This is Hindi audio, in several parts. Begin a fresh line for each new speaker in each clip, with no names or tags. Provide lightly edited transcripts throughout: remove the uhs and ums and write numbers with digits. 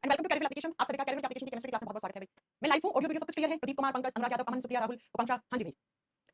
And welcome to career application. आप सभी का कैरियर एप्लीकेशन की केमिस्ट्री क्लास में बहुत-बहुत स्वागत है भाई। मैं लाइव हूं, ऑडियो वीडियो सब कुछ क्लियर है। प्रदीप कुमार, पंकज, अनुराग यादव, अमन, सुप्रिया, राहुल, उपांशा। हां जी भाई।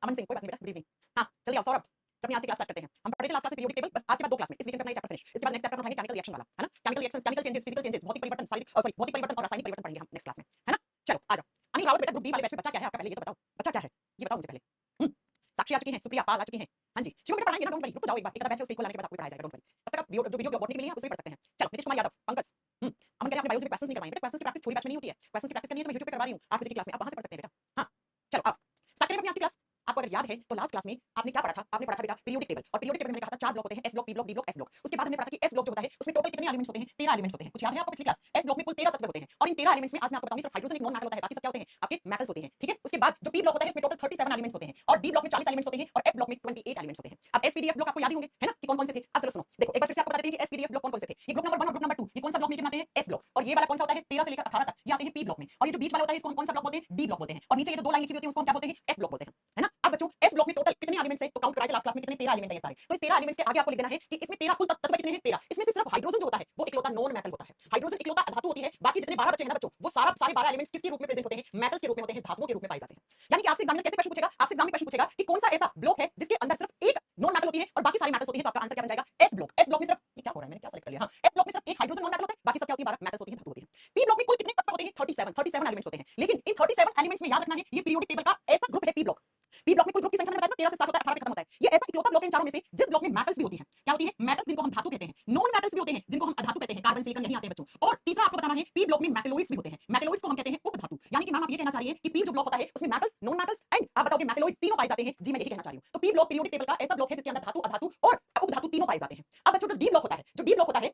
अमन सिंह, कोई बात नहीं बेटा, गुड इवनिंग। हां, जल्दी आओ सौरभ। अपनी आज की क्लास स्टार्ट करते हैं। हम पढ़े थे लास्ट क्लास में पीरियोडिक टेबल, बस आज के बाद दो क्लास में इस वीक में अपना ये चैप्टर फिनिश। इसके बाद नेक्स्ट चैप्टर उठाएंगे केमिकल रिएक्शन वाला, है ना? Chemical reactions, chemical changes, physical changes, भौतिक परिवर्तन, भौतिक परिवर्तन और रासायनिक परिवर्तन पढ़ेंगे हम नेक्स्ट क्लास में, है ना? चलो आ जाओ। अनिल रावत बेटा ग्रुप डी वाले बैच में बच्चा क्या है आपका, पहले ये तो बताओ। बच्चा क्या है? ये बताओ मुझे पहले। हुँ। साक्षी आ चुकी हैं, सुप्रिया, पाल आ चुकी हैं। हां जी। शिवम बेटा पढ़ाएंगे ना, डोंट वरी। रुक तो जाओ एक बार। एक आधा बैच है उसको लाने के बाद आपको पढ़ाया जाएगा, डोंट वरी। तब तक आप जो वीडियो बॉटनी के लिए है उसमें पढ़ सकते हैं। चलो नीतीश कुमार यादव, पंकज। हम कह रहे हैं आपने बायोलॉजी में क्वेश्चंस नहीं करवाए बेटा, क्वेश्चंस की प्रैक्टिस थोड़ी बैच में नहीं होती है। क्वेश्चंस की प्रैक्टिस करनी है तो मैं यूट्यूब पे करवा रही हूं, आप फिजिक्स की क्लास में आप वहां से पढ़ सकते हैं बेटा। हां, चलो अब स्टार्ट करें अपनी आज की क्लास। आपको अगर याद है तो लास्ट क्लास में आपने क्या पढ़ा था? आपने पढ़ा था बेटा पीरियोडिक टेबल, और पीरियोडिक टेबल में मैंने कहा था चार ब्लॉक होते हैं, S block, P block, D block, F block. उसके बाद हमने पढ़ा था कि एस ब्लॉक जो होता है उसमें टोटल कितने एलिमेंट्स होते हैं? 13 एलिमेंट्स होते हैं। कुछ याद है आपको पिछली क्लास? एस ब्लॉक में कुल 13 तत्व होते हैं, और इन 13 एलिमेंट्स में आज मैं आपको बताऊंगी सिर्फ हाइड्रोजन एक नॉन मेटल होता है, बाकी सब क्या होते हैं? आपके मेटल्स होते हैं, ठीक है? उसके बाद जो पी ब्लॉक होता है उसमें टोटल 37 एलिमेंट्स होते हैं, और डी ब्लॉक में 40 एलिमेंट्स होते हैं, और एफ ब्लॉक में 28 एलिमेंट्स होते हैं। अब S P D F block आपको याद ही होंगे, है ना? कि कौन-कौन से थे? अब चलो सुनो, देखो एक बार फिर से आपको बता देते हैं कि S P D F block कौन-कौन से थे। ये ग्रुप नंबर 1 और ग्रुप नंबर 2 ये कौन सा ब्लॉक मिलकर बनाते हैं? S block. और ये वाला कौन सा होता है? 13 से लेकर 18 तक ये आते हैं पी ब्लॉक में, और ये जो बीच वाला होता है इसको हम कौन सा ब्लॉक बोलते हैं? डी ब्लॉक बोलते हैं। और नीचे ये जो दो लाइन लिखी हुई होती है उसको हम क्या बोलते हैं? एफ ब्लॉक बोलते हैं, है ना? अब बच्चों एस ब्लॉक में टोटल कितने एलिमेंट्स हैं? तो काउंट कराए थे लास्ट क्लास में, कितने? 13 एलिमेंट है ये सारे। तो इस 13 एलिमेंट्स के आगे आपको लिख देना है कि इसमें 13 कुल तत्व कितने हैं? 13। इसमें से सिर्फ हाइड्रोजन जो होता है वो इकलौता नॉन मेटल होता है। हाइड्रोजन इकलौता अधातु होती है, बाकी जितने 12 बचे हैं ना बच्चों, वो सारे 12 एलिमेंट्स किसके रूप में प्रेजेंट होते हैं? मेटल्स के रूप में होते हैं, धातुओं के रूप में पाए जाते हैं। यानी कि आपसे एग्जामिनर कैसे क्वेश्चन पूछेगा? आपसे एग्जाम में क्वेश्चन पूछेगा कि कौन सा ऐसा ब्लॉक है जिसके अंदर सिर्फ एक नॉन मेटल होती है और बाकी सारी मेटल्स होती हैं, तो आपका आंसर क्या बन जाएगा? S block. एस ब्लॉक में सिर्फ ये क्या हो रहा है, मैंने क्या सेलेक्ट कर लिया? हां, एस ब्लॉक में सिर्फ एक हाइड्रोजन नॉन मेटल होता है, बाकी सब क्या होती है? 12 मेटल्स होती हैं, धातु होती है। पी ब्लॉक में कुल कितने तत्व होते हैं? 37 एलिमेंट्स होते हैं। लेकिन इन 37 एलिमेंट्स में याद रखना है ये पीरियोडिक टेबल का ऐसा ग्रुप है पी ब्लॉक। पी ब्लॉक में कुल ग्रुप की संख्या मैंने बताया 13 से स्टार्ट होता है, 18 पे खत्म होता है। ये ऐसा इकलौता ब्लॉक है इन चारों में से जिस ब्लॉक में मेटल्स भी होती हैं। क्या होती है? मेटल्स जिनको हम धातु कहते हैं, नॉन मेटल्स भी होते हैं जिनको हम अधातु कहते हैं, कार्बन, सिलिकॉन यही आते हैं बच्चों। और तीसरा आपको बताना है पी ब्लॉक में मेटलोइड्स भी होते हैं। मेटलोइड्स को हम कहते हैं उपधातु। यानी कि मैम आप ये कहना चाह रही है कि पी जो ब्लॉक होता है उसमें मेटल्स, नॉन मेटल्स एंड आप बताओगे मेटलोइड तीनों पाए जाते हैं। जी मैं यही कहना चाह रही हूं। तो पी ब्लॉक पीरियोडिक टेबल का ऐसा ब्लॉक है जिसके अंदर धातु, अधातु और उपधातु तीनों पाए जाते हैं। अब बच्चों जो डी ब्लॉक होता है, जो डी ब्लॉक होता है,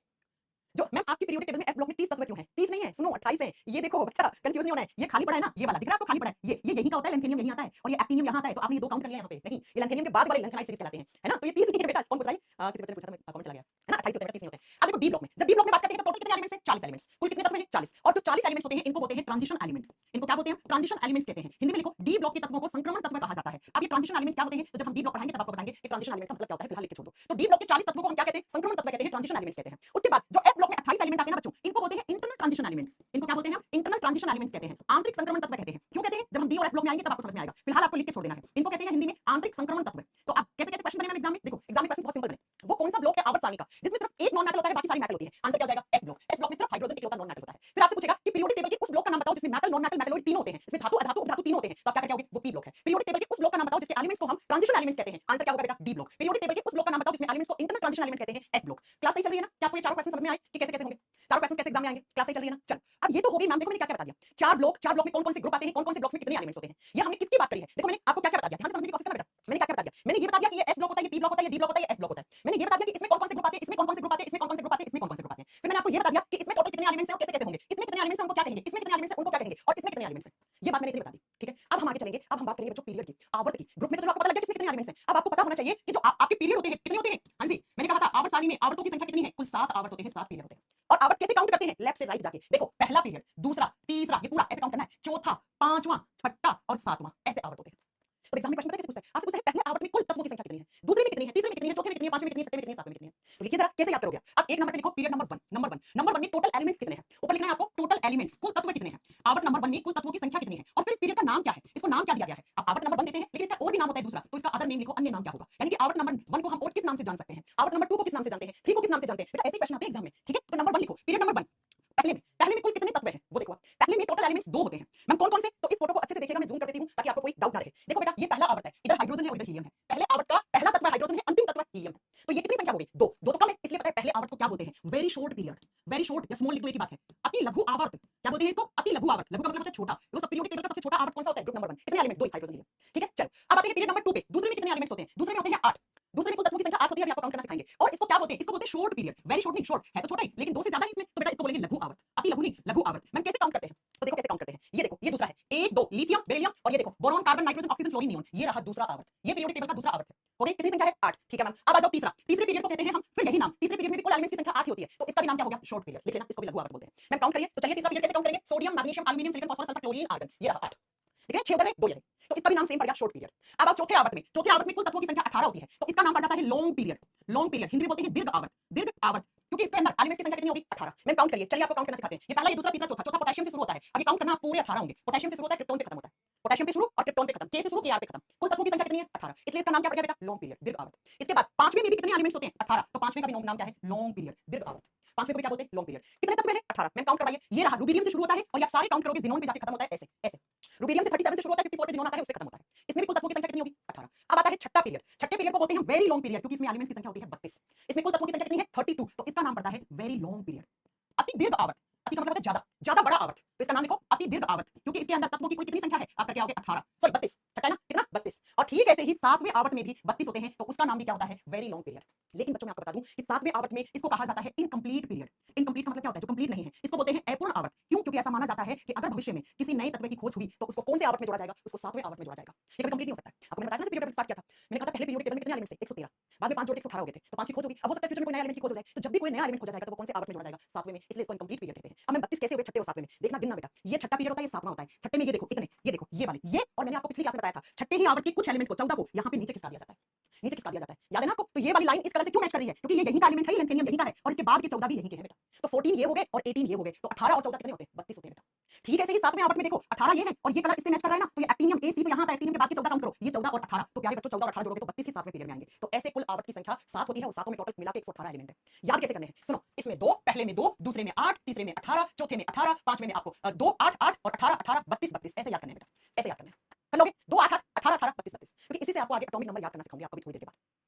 जो मैम आपकी पीरियोडिक टेबल में एफ ब्लॉक में 30 तत्व क्यों है? 30 नहीं है, सुनो 28 है। ये देखो बच्चा कंफ्यूज नहीं होना है। ये खाली पड़ा है ना, ये वाला दिख रहा है आपको खाली पड़ा है। ये यही का होता है, लैंथेनियम यही आता है, और ये एक्टिनियम यहां आता है। तो आपने ये दो काउंट कर लिया यहां पे? नहीं, ये लैंथेनियम के बाद वाले लैंथेनाइट सीरीज कहलाते हैं, है ना? तो ये 30 नहीं है बेटा, कौन पूछ रहा है? किसी बच्चे ने पूछा था, मैं कमेंट चला गया, है ना? 28 होते हैं, 30 नहीं होते। अब देखो डी ब्लॉक में, जब डी ब्लॉक में बात करते हैं तो टोटल कितने एलिमेंट्स हैं? 40 एलिमेंट्स। कुल कितने तत्व हैं? 40। और जो 40 एलिमेंट्स होते हैं इनको बोलते हैं ट्रांजिशन एलिमेंट्स। इनको क्या बोलते हैं? ट्रांजिशन एलिमेंट्स कहते हैं। हिंदी में लिखो डी ब्लॉक के तत्वों को संक्रमण तत्व कहा जाता है। अब ये ट्रांजिशन एलिमेंट क्या होते हैं? तो जब हम डी ब्लॉक पढ़ाएंगे तब आपको बताएंगे कि ट्रांजिशन एलिमेंट का मतलब क्या होता है, फिलहाल लिख के छोड़ दो। तो डी ब्लॉक के 40 तत्वों को हम क्या कहते हैं? संक्रमण तत्व कहते हैं, ट्रांजिशन एलिमेंट्स कहते हैं। उसके बाद जो एफ ब्लॉक में 28 एलिमेंट आते हैं ना बच्चों, इनको बोलते हैं इंटरनल ट्रांजिशन एलिमेंट्स। इनको क्या बोलते हैं? इंटरनल ट्रांजिशन एलिमेंट्स कहते हैं, आंतरिक संक्रमण तत्व कहते हैं। क्यों कहते हैं? जब हम डी और एफ ब्लॉक में आएंगे तब आपको समझ में आएगा, फिलहाल आपको लिख के छोड़ देना है। इनको कहते हैं हिंदी में आंतरिक संक्रमण तत्व। तो अब कैसे कैसे क्वेश्चन बने एग्जाम में? देखो एग्जाम में क्वेश्चन बहुत सिंपल बने। वो कौन सा ब्लॉक है आवर्त सारणी का जिसमें सिर्फ एक नॉन मेटल होता है, बाकी सारी मेटल होती है? आंसर क्या हो जाएगा? S block. एस ब्लॉक में सिर्फ हाइड्रोजन इकलौता नॉन मेटल होता है। फिर आपसे पूछेगा कि पीरियोडिक टेबल के उस ब्लॉक का नाम बताओ जिसमें मेटल, नॉन मेटल, मेटलोइड तीनों होते हैं, इसमें धातु, अधातु, उपधातु तीनों होते हैं। तो आप क्या करके आओगे? वो पी ब्लॉक है। पीरियोडिक टेबल के उस ब्लॉक का नाम बताओ जिसके एलिमेंट्स को हम ट्रांजिशन एलिमेंट्स कहते हैं। आंसर क्या होगा बेटा? D block. पीरियोडिक टेबल के उस ब्लॉक का नाम बताओ जिसमें एलिमेंट्स को इंटरनल ट्रांजिशन एलिमेंट कहते हैं। F block. क्लास सही चल रही है ना? क्या आपको ये चारों क्वेश्चन समझ में आए कि कैसे कैसे होंगे? चारों क्वेश्चन कैसे एग्जाम में आएंगे? क्लास सही चल रही है ना? चलो अब ये तो हो गई मैम, देखो मैंने क्या क्या बता दिया। चार ब्लॉक में कौन-कौन से ग्रुप आते हैं, कौन-कौन से ब्लॉक्स में कितने एलिमेंट्स होते हैं, ये हमने किसकी बात करी है? देखो मैंने आपको क्या क्या बता दिया, ध्यान से समझने की कोशिश करना बेटा। मैंने क्या क्या बता दिया? मैंने ये बता दिया कि ये एस ब्लॉक होता है, ये पी ब्लॉक होता है, ये डी ब्लॉक होता है, ये एफ ब्लॉक होता है। मैंने ये बता दिया कि इसमें कौन-कौन से ग्रुप आते हैं, इसमें कौन-कौन से ग्रुप आते हैं, इसमें कौन-कौन से ग्रुप आते हैं, इसमें कौन-कौन से ग्रुप आते हैं। फिर मैंने आपको ये बता दिया कि इसमें टोटल कितने एलिमेंट्स हैं और कैसे कैसे होंगे, इसमें कितने एलिमेंट्स हैं उनको क्या कहेंगे, इसमें कितने एलिमेंट्स हैं उनको क्या कहेंगे, और इसमें कितने एलिमेंट्स हैं। ये बात मैंने इतनी बता दी, ठीक है? अब हम आगे चलेंगे, अब हम बात करेंगे बच्चों पीरियड की, आवर्त की। ग्रुप में तो चलो आपको पता लग गया कि इसमें कितने एलिमेंट्स हैं। अब आपको पता होना चाहिए कि जो आपके पीरियड होते हैं कितने होते हैं। हां जी, मैंने कहा था आवर्त सारणी में आवर्तों की संख्या कितनी है? कुल 7 आवर्त होते हैं, 7 पीरियड होते हैं। और आवर्त कैसे काउंट करते हैं? लेफ्ट से राइट जाके देखो, पहला पीरियड, दूसरा, तीसरा, ये पूरा ऐसे काउंट करना है, चौथा, पांचवां, छठा और सातवां, ऐसे आवर्त होते हैं। तो एग्जाम में क्वेश्चन पता है कैसे पूछता है? आपसे पूछता है पहले आवर्त में कुल तत्वों की संख्या कितनी है, दूसरे में कितनी है, तीसरे में कितनी है, चौथे में कितनी है, पांचवें में कितनी है, छठे में कितनी है, सातवें में कितनी है। तो लिखिए जरा कैसे याद करोगे आप? एक नंबर पे लिखो पीरियड नंबर 1, नंबर 1 में टोटल एलिमेंट्स कितने हैं, ऊपर लिखना है आपको टोटल एलिमेंट्स, कुल तत्व कितने हैं। आवर्त नंबर 1 में कुल तत्वों की संख्या कितनी है, और फिर इस पीरियड का नाम क्या है, इसको नाम क्या दिया गया है। आप आवर्त नंबर 1 देते हैं लेकिन इसका और भी नाम होता है दूसरा, तो इसका अदर नेम लिखो, अन्य नाम क्या होगा। यानी कि आवर्त नंबर 1 को हम और किस नाम से जान सकते हैं, आवर्त नंबर 2 को किस नाम से जानते हैं, 3 को किस नाम से जानते हैं। बेटा ऐसे क्वेश्चन आते हैं एग्जाम में, ठीक है? तो नंबर 1 लिखो, पीरियड नंबर 1, पहले में कुल कितने तत्व हैं वो देखो आप। पहले में टोटल एलिमेंट्स 2 होते हैं। मैम कौन-कौन से? तो इस फोटो को अच्छे से देखिएगा, मैं जूम कर देती हूं ताकि आपको कोई डाउट ना रहे। देखो बेटा ये पहला आवर्त है, इधर हाइड्रोजन है और इधर हीलियम है। पहले आवर्त का पहला तत्व हाइड्रोजन है, अंतिम तत्व हीलियम है। तो ये कितनी संख्या हो गई? 2 2 तो कम है, इसलिए पता है पहले आवर्त को क्या बोलते हैं? Very short period, very short या स्मॉल लिख दो, एक ही बात है। अति लघु आवर्त क्या बोलते हैं इसको? अति लघु आवर्त। लघु का मतलब होता है छोटा। वो सब पीरियोडिक टेबल का सबसे छोटा आवर्त कौन सा होता है? Group number 1। कितने एलिमेंट? 2 हाइड्रोजन हीलियम, ठीक है? चलो अब आते हैं पीरियड नंबर 2 पे। दूसरे में कितने एलिमेंट्स होते हैं? दूसरे में होते हैं 8। दूसरे में कुल तत्वों की संख्या 8 होती है, अभी आपको काउंट करना सिखाएंगे। और इसको क्या बोलते हैं? इसको बोलते हैं शॉर्ट पीरियड। वेरी शॉर्ट नहीं, शॉर्ट है तो छोटा ही, लेकिन 2 से ज्यादा है इसमें, तो बेटा इसको बोलेंगे लघु आवर्त। अति लघु नहीं, लघु आवर्त। मैम कैसे काउंट करते हैं? तो देखो कैसे काउंट करते हैं। ये देखो, ये दूसरा है, 1 2 लिथियम, बेरिलियम, और ये देखो boron, carbon, nitrogen, oxygen, fluorine, neon. ये रहा दूसरा आवर्त। ये पीरियोडिक टेबल का दूसरा आवर्त है। हो गई, कितनी संख्या है? 8, ठीक है मैम। अब आ जाओ तीसरा। तीसरे पीरियड को कहते हैं हम, फिर यही नाम, तीसरे पीरियड में भी कुल एलिमेंट्स की संख्या 8 ही होती है, तो इसका भी नाम क्या हो गया? Short period. लिख लेना, इसको भी लघु आवर्त बोलते हैं। मैम काउंट करिए, तो चलिए तीसरा पीरियड कैसे काउंट करेंगे? Sodium, magnesium, aluminium, silicon, phosphorus, sulphur, chlorine, argon, ये रहा 8। ठीक है, 6 उधर है, 2 ये रहे। तो इसका भी नाम सेम पड़ गया, शॉर्ट पीरियड। अब आप चौथे आवर्त में, चौथे आवर्त में कुल तत्वों की संख्या 18 होती है, तो इसका नाम पड़ जाता है long period. Long period Hindi में बोलते हैं दीर्घ आवर्त। दीर्घ आवर्त क्योंकि इसके अंदर एलिमेंट्स की संख्या कितनी होगी 18। मैं काउंट करिए, चलिए आपको काउंट करना सिखाते हैं। ये पहला, ये दूसरा, तीसरा, चौथा। चौथा पोटेशियम से शुरू होता है। अब ये काउंट करना पूरे 18 होंगे। पोटेशियम से शुरू होता है, क्रिप्टोन पे खत्म होता है। पोटेशियम पे शुरू और क्रिप्टोन पे खत्म, के से शुरू के आर पे खत्म। कुल तत्वों की संख्या कितनी है 18, इसलिए इसका नाम क्या पड़ गया बेटा, लॉन्ग पीरियड, दीर्घ आवर्त। इसके बाद पांचवें में भी कितने एलिमेंट्स होते हैं 18, तो पांचवें का भी नाम क्या है, लॉन्ग पीरियड, दीर्घ आवर्त। पांचवें को भी क्या बोलते हैं, लॉन्ग पीरियड। कितने तत्व हैं 18, मैं काउंट करवाइए। ये रहा, रुबिडियम से शुरू होता है और ये सारे काउंट करोगे जिनोन पे जाके खत्म होता है, ऐसे ऐसे। रुबिडियम से 37 से शुरू होता है, 54 पे जिनोन आता है, उससे खत्म होता है। इसमें भी कुल तत्वों की संख्या कितनी होगी 18। अब आता है छठा पीरियड। छठे पीरियड को बोलते हैं वेरी लॉन्ग पीरियड, क्योंकि इसमें एलिमेंट्स की संख्या होती है 32। इसमें कुल तत्वों की संख्या कितनी है 32, तो इसका नाम पड़ता है वेरी लॉन्ग पीरियड, अति दीर्घ आवर्त। अति का मतलब है ज्यादा, ज्यादा बड़ा आवर्त, तो इसका नाम लिखो अति दीर्घ आवर्त, क्योंकि इसके अंदर तत्वों की कुल कितनी संख्या है, आपका क्या हो गया 18, सॉरी 32, छठा है ना, कितना 32। और ठीक ऐसे ही सातवें आवर्त में भी 32 होते हैं, तो उसका नाम भी क्या होता है, वेरी लॉन्ग पीरियड। लेकिन बच्चों मैं आपको बता दूं कि सातवें आवर्त में इसको कहा जाता है इनकम्प्लीट पीरियड। इनकम्प्लीट का मतलब क्या होता है, जो कंप्लीट नहीं है, इसको बोलते हैं अपूर्ण आवर्त। क्यों, क्योंकि ऐसा माना जाता है कि अगर भविष्य में किसी नए तत्व की खोज हुई तो उसको कौन से आवर्त में जोड़ा जाएगा, उसको सातवें आवर्त में जोड़ा जाएगा। ये कभी कंप्लीट नहीं हो सकता है। आपको मैंने बताया ना पीरियड स्टार्ट किया था, मैंने कहा था पहले पीरियड के टेबल में कितने एलिमेंट्स थे 113, बाद में 5 जोड़ के 118 हो गए थे, तो 5 की खोज होगी। अब हो सकता है फ्यूचर में कोई नया एलिमेंट की खोज हो जाए, तो जब भी कोई नया एलिमेंट खोजा जाएगा तो वो कौन से आवर्त में जोड़ा जाएगा, सातवें में, इसलिए इसको इनकम्प्लीट पीरियड कहते हैं। अब मैं 32 कैसे हो गए छठे और सातवें में, देखना गिनना बेटा, ये छठा पीरियड होता है, ये सातवां होता है। छठे में ये देखो इतने, ये देखो ये वाले, ये, और मैंने आपको पिछली क्लास में बताया था छठे ही आवर्त के कुछ एलिमेंट को 14 को यहाँ पे नीचे खिसका दिया जाता है, नीचे खिसका दिया जाता है, याद है ना आपको। तो ये वाली लाइन इस कलर से क्यों मैच कर रही है, क्योंकि ये यही का एलिमेंट है, लेंथेनियम यही का है, और इसके बाद के 14 भी यही के हैं बेटा। तो 14 ये हो गए और 18 ये हो गए, तो 18 और 14 कितने होते हैं, 32 होते हैं बेटा। ठीक है, ऐसे ही सातवें आवर्त में देखो 18 ये है और ये कलर इससे मैच कर रहा है ना, तो ये एक्टिनियम AC तो यहाँ आता है, एक्टिनियम के बाद के 14 काउंट करो, ये 14 और 18, तो प्यारे बच्चों 14 और 18 जोड़ोगे तो 32 ही सातवें पीरियड में आएंगे। तो ऐसे कुल आवर्त की संख्या 7 होती है और सातों में टोटल मिला के 118 एलिमेंट है। याद कैसे करने हैं, सुनो, इसमें 2, पहले में 2, दूसरे में 8, तीसरे में 18, चौथे में 18, पांचवें में आपको 2, 8, 8 और 18, 18, 32, 32, ऐसे याद करने हैं बेटा, ऐसे याद करने हैं। कर लोगे 2, 8, 8, 18, 18, 32, 32, क्योंकि इसी से आपको आगे एटॉमिक नंबर याद करना सिखाऊंगी आपको भी थोड़ी देर के बाद।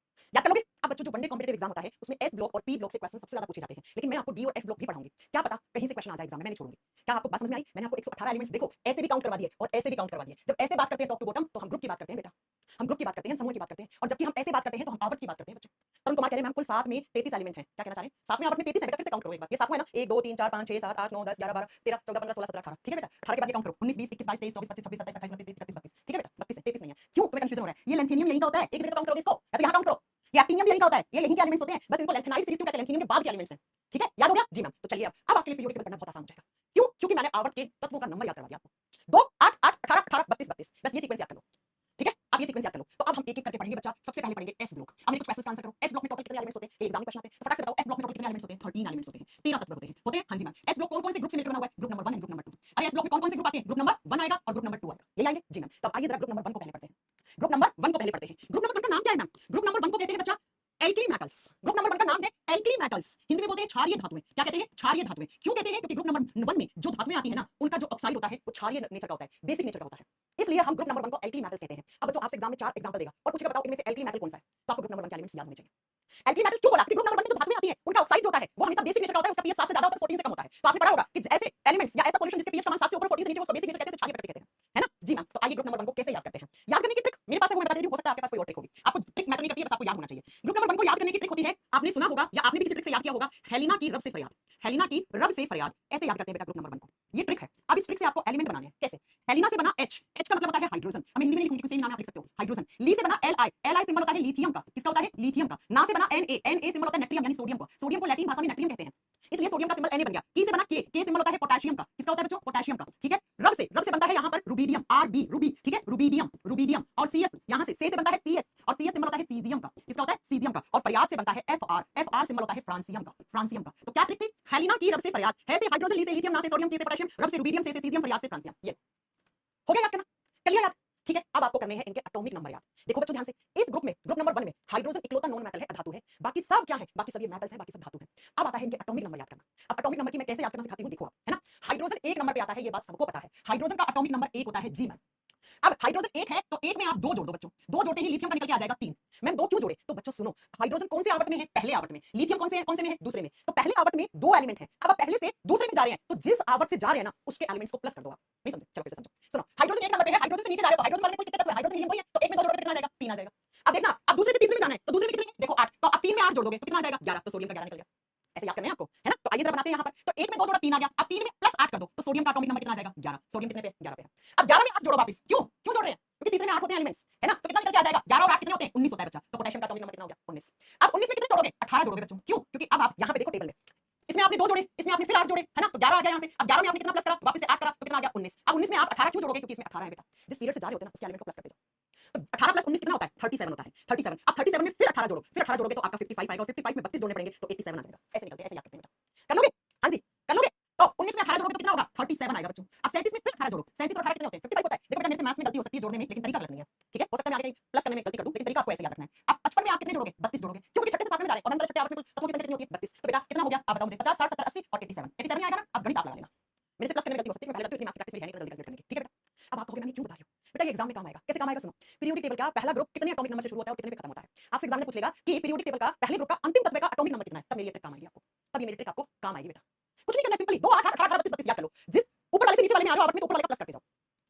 याद कर लोगे। अब बच्चों जो वनडे कॉम्पिटिटिव एग्जाम होता है उसमें एस ब्लॉक और पी ब्लॉक से क्वेश्चन सबसे ज्यादा पूछे जाते हैं, लेकिन मैं आपको डी और एफ ब्लॉक भी पढ़ाऊंगी, क्या पता कहीं से क्वेश्चन आ जाए एग्जाम में, मैं नहीं छोड़ूंगी। क्या आपको बात समझ में आई, मैंने आपको 118 एलिमेंट्स देखो ऐसे भी काउंट करवा दिए और ऐसे भी काउंट करवा दिए। जब ऐसे बात करते हैं टॉप टू बॉटम तो हम ग्रुप की बात करते हैं बेटा, हम ग्रुप की बात करते हैं, समूह की बात करते हैं, और जबकि हम ऐसे बात करते हैं तो हम आवर्त की बात करते हैं बच्चों। तरुण कुमार कह रहे हैं मैम कुल 7 में 33 एलिमेंट हैं, क्या कहना चाह रहे हैं, 7वें आवर्त में 33 है बेटा, फिर से काउंट करो एक बार, ये 7वां है ना, 1 2 3 4 5 6 7 8 9 10 11 12 13 14 15 16 17 18, ठीक है बेटा। 18 के बाद ये काउंट करो 19 20 21 22 23 24 25 26 27 28 29 30 31 32, ठीक है बेटा, 32 है, 33 नहीं है। क्यों तुम्हें कंफ्यूजन हो रहा है, ये लेंथेनियम यही का होता है, एक जगह काउंट करोगे इसको या तो यहाँ काउंट करो, ये एक्टिनियम भी यही का होता है, ये यही के एलिमेंट्स होते हैं, बस इनको लेंथेनाइड सीरीज क्यों कहते हैं, लेंथेनियम के बाद के एलिमेंट्स हैं, ठीक है, याद हो गया जी मैम। तो चलिए अब आपके लिए पीरियोडिक टेबल पढ़ना बहुत आसान हो जाएगा। क्यों, क्योंकि मैंने आवर्त के तत्वों का नंबर याद करवा दिया आपको, 2 8 8 18 18 32 32, बस ये सीक्वेंस याद कर लो, ठीक है। अब ये सीक्वेंस याद कर लो, तो अब हम एक एक करके पढ़ेंगे बच्चा। सबसे पहले पढ़ेंगे एस ब्लॉक। अब मेरे कुछ क्वेश्चंस का आंसर करो, एस ब्लॉक में टोटल कितने एलिमेंट्स होते हैं, एग्जाम में क्वेश्चन आते हैं, तो फटाक से बताओ एस ब्लॉक में टोटल कितने एलिमेंट्स होते हैं, 13 एलिमेंट्स होते हैं, 13 तत्व होते हैं हाँ जी मैम। एस ब्लॉक कौन-कौन से ग्रुप से मिलकर बना हुआ है, group number 1 and group number 2। अरे एस ब्लॉक में कौन-कौन से ग्रुप आते हैं, ग्रुप नंबर 1 आएगा और ग्रुप नंबर 2 आएगा, यही आएंगे जी मैम। तो आइए जरा ग्रुप नंबर 1 को पहले पढ़ते हैं, ग्रुप नंबर 1 को पहले पढ़ते हैं। ग्रुप नंबर 1 का नाम क्या है मैम, ग्रुप नंबर 1 को कहते हैं बच्चा एल्कली मेटल्स। ग्रुप नंबर 1 का नाम है एल्कली मेटल्स, हिंदी में बोलते हैं क्षारीय धातुएं। क्या कहते हैं, क्षारीय धातुएं। क्यों कहते हैं, क्योंकि ग्रुप नंबर 1 में जो धातुएं आती है ना उनका जो ऑक्साइड होता है वो क्षारीय नेचर का होता है, बेसिक नेचर का होता है, इसलिए हम ग्रुप नंबर 1 को एल्कली मेटल्स कहते हैं। अब बच्चों आपसे एग्जाम में 4 एग्जांपल देगा और पूछेगा बताओ इनमें से एल्कली मेटल कौन सा है, तो आपको ग्रुप नंबर 1 के एलिमेंट्स याद होने चाहिए। एल्कली मेटल्स क्यों बोला, क्योंकि ग्रुप नंबर 1 में जो धातुएं आती है उनका ऑक्साइड जो होता है वो हमेशा बेसिक नेचर का होता है, उसका पीएच 7 से ज्यादा होता है, 14 से कम होता है। तो आपने पढ़ा होगा कि ऐसे एलिमेंट्स या ऐसा सॉल्यूशन जिसके पीएच का मान 7 से ऊपर 14 से नीचे वो बेसिक नेचर कहते हैं, क्षारीय प्रकृति कहते हैं, है ना जी मैम। तो आइए ग्रुप नंबर 1 को कैसे याद करते हैं, याद करने की ट्रिक मेरे पास है वो मैं बता देती हूं, हो सकता है आपके पास कोई और ट्रिक होगी, आपको ट्रिक मैटर नहीं करती है, बस आपको याद होना चाहिए। ग्रुप नंबर 1 को याद करने की ट्रिक होती है, आपने सुना होगा या आपने भी किसी ट्रिक से याद किया होगा, हेलिना की रब से फरियाद, हेलिना की रब से फरियाद, ऐसे याद करते हैं बेटा ग्रुप नंबर 1 को, ये ट्रिक है। अब इस ट्रिक से आपको एलिमेंट बनाने हैं, कैसे, हेलिना से बना H, H का मतलब होता है हाइड्रोजन, हम हिंदी में लिखूंगी किसी नाम आप लिख सकते हो हाइड्रोजन। ली से बना Li, Li सिंबल होता है लिथियम का, किसका होता है लिथियम का। ना से बना Na, Na सिंबल होता है नाट्रियम यानी सोडियम का, सोडियम को लैटिन भाषा में नाट्रियम कहते हैं, इसलिए सोडियम का सिंबल Na बन गया। की से बना K सिंबल होता है पोटेशियम का, किसका होता है बच्चों पोटेशियम का, ठीक है। रब से बनता है यहाँ पर रुबिडियम, Rb रूबी, ठीक है, रुबिडियम रुबिडियम। और Cs यहाँ से बनता है Cs और Cs सिंबल होता है सीजियम का, किसका होता है सीजियम का। और फरियाद से बनता है Fr, Fr सिंबल होता है फ्रांसियम का, फ्रांसियम का। तो क्या ट्रिक थी, हेलिना की रब से फरियाद, है से हाइड्रोजन, ली से लिथियम, ना से सोडियम, के से पोटेशियम, रब से रुबिडियम, से सीजियम, फरियाद से फ्रांसियम। ये हो गया याद करना, चलिए याद, ठीक है। अब आपको करने हैं इनके एटॉमिक नंबर याद। देखो बच्चों ध्यान से, इस ग्रुप में ग्रुप नंबर 1 में हाइड्रोजन इकलौता नॉन मेटल है, अधातु है, बाकी सब क्या है, बाकी सब ये मेटल्स है, बाकी सब धातु है। अब आता है इनके एटॉमिक नंबर याद करना। अब एटॉमिक नंबर की मैं कैसे याद करना सिखाती हूं, देखो आप, है ना। हाइड्रोजन 1 नंबर पे आता है, ये बात सबको पता है, हाइड्रोजन का एटॉमिक नंबर 1 होता है जी मैम। अब हाइड्रोजन 1 है तो 1 में आप 2 जोड़ दो बच्चों, 2 जोड़ते ही लिथियम का निकल के आ जाएगा 3। मैम 2 क्यों जोड़े, तो बच्चों सुनो, हाइड्रोजन कौन से आवर्त में है, पहले आवर्त में, लिथियम कौन से में है, दूसरे में। तो पहले आवर्त में 2 एलिमेंट है, अब आप पहले से दूसरे में जा रहे हैं, तो जिस आवर्त से जा रहे हैं ना उसके एलिमेंट्स को प्लस कर दो आप। नहीं समझे, चलो फिर से समझो, सुनो, हाइड्रोजन 1 नंबर पे है, हाइड्रोजन से नीचे जा रहे हो तो हाइड्रोजन वाले में कितने तत्व है, हाइड्रोजन हीलियम कोई है, तो 1 में 2 जोड़ोगे कितना आ जाएगा, 3 आ जाएगा। अब देखना, अब दूसरे से तीसरे में जाना है तो दूसरे में कितने, देखो 8, तो अब 3 में 8 जोड़ दोगे तो कितना आ जाएगा 11, तो सोडियम का 11 निकल गया। ऐसे याद करना है आपको, है ना। तो आइए जरा बनाते हैं यहाँ पर, तो 1 में 2 जोड़ा 3 आ गया, अब 3 में प्लस 8 कर दो तो सोडियम का एटॉमिक नंबर कितना आ जाएगा 11, सोडियम कितने पे 11 पे है। अब 11 में 8 जोड़ो वापस, क्यों क्यों जोड़ रहे हैं, क्योंकि तीसरे में 8 होते हैं एलिमेंट्स, है ना, तो कितना निकल के आ जाएगा 11 और 8 कितने होते हैं 19 होता है बच्चा, तो पोटेशियम का एटॉमिक नंबर कितना हो गया 19। अब 19 में कितने जोड़ोगे 18 जोड़ोगे बच्चों, क्यों, क्योंकि अब आप यहाँ पे देखो टेबल में, इसमें आपने 2 जोड़े, इसमें आपने फिर 8 जोड़े, है ना, तो 11 आ गया यहाँ से। अब 11 में आपने कितना प्लस करा, वापस से 8 करा तो कितना आ गया 19। अब 19 में आप 18 क्यों जोड़ोगे, क्योंकि इसमें 18 है बेटा, जिस पीरियड से जा रहे होते हैं ना उसके एलिमेंट को प्लस करते जाओ। तो 18 प्लस 19 कितना होता है 37 होता है, 37। अब 37 में फिर 18 जोड़ो, फिर 18 जोड़ोगे तो आपका 55 आएगा और 55 में 32 जोड़ने पड़ेंगे तो 87 आ जाएगा। ऐसे निकलते हैं, ऐसे याद जोड़ोगे तो कितना होगा 37 आएगा बच्चों। अब 37 में फिर 18 जोड़ो, 37 और 18 कितने होते हैं 55 होता है। देखो बेटा मेरे से मैथ्स में गलती हो सकती है जोड़ने में, लेकिन तरीका गलत नहीं है, ठीक है। हो सकता है मैं आगे कहीं प्लस करने में गलती कर दूं, लेकिन तरीका आपको ऐसे याद रखना है। अब 55 में आप कितने जोड़ोगे 32 जोड़ोगे, क्योंकि छठे से सातवें में जा रहे हैं और हम छठे आठवें तत्वों की संख्या कितनी होती है 32। तो बेटा कितना हो गया आप बताओ मुझे, 50 60 70 80 और 87 ही आएगा ना। अब गणित आप लगा लेना, मेरे से प्लस करने में गलती हो सकती है, मैं पहले लगती है इतनी मैथ्स की प्रैक्टिस मेरी है नहीं तो जल्दी कैलकुलेट करने की, ठीक है बेटा। अब आप कहोगे मैं क्यों बता रही हूँ बेटा, ये एग्जाम में काम आएगा। कैसे काम आएगा सुनो, पीरियोडिक टेबल का पहला ग्रुप कितने एटॉमिक नंबर से शुरू होता है और कितने पे खत्म होता है। आपसे एग्जाम में पूछ लेगा कि पीरियोडिक टेबल का पहले ग्रुप का अंतिम तत्व का एटॉमिक नंबर कितना है, तब मेरी ये ट्रिक काम आएगी आपको, तब ये मेरी ट्रिक आपको काम आएगी बेटा। कुछ नहीं करना, सिंपली 2 8 8 18 32 32 याद कर लो, जिस ऊपर वाले से नीचे वाले में आ रहे हो आप में तो ऊपर वाले का प्लस करते जाओ,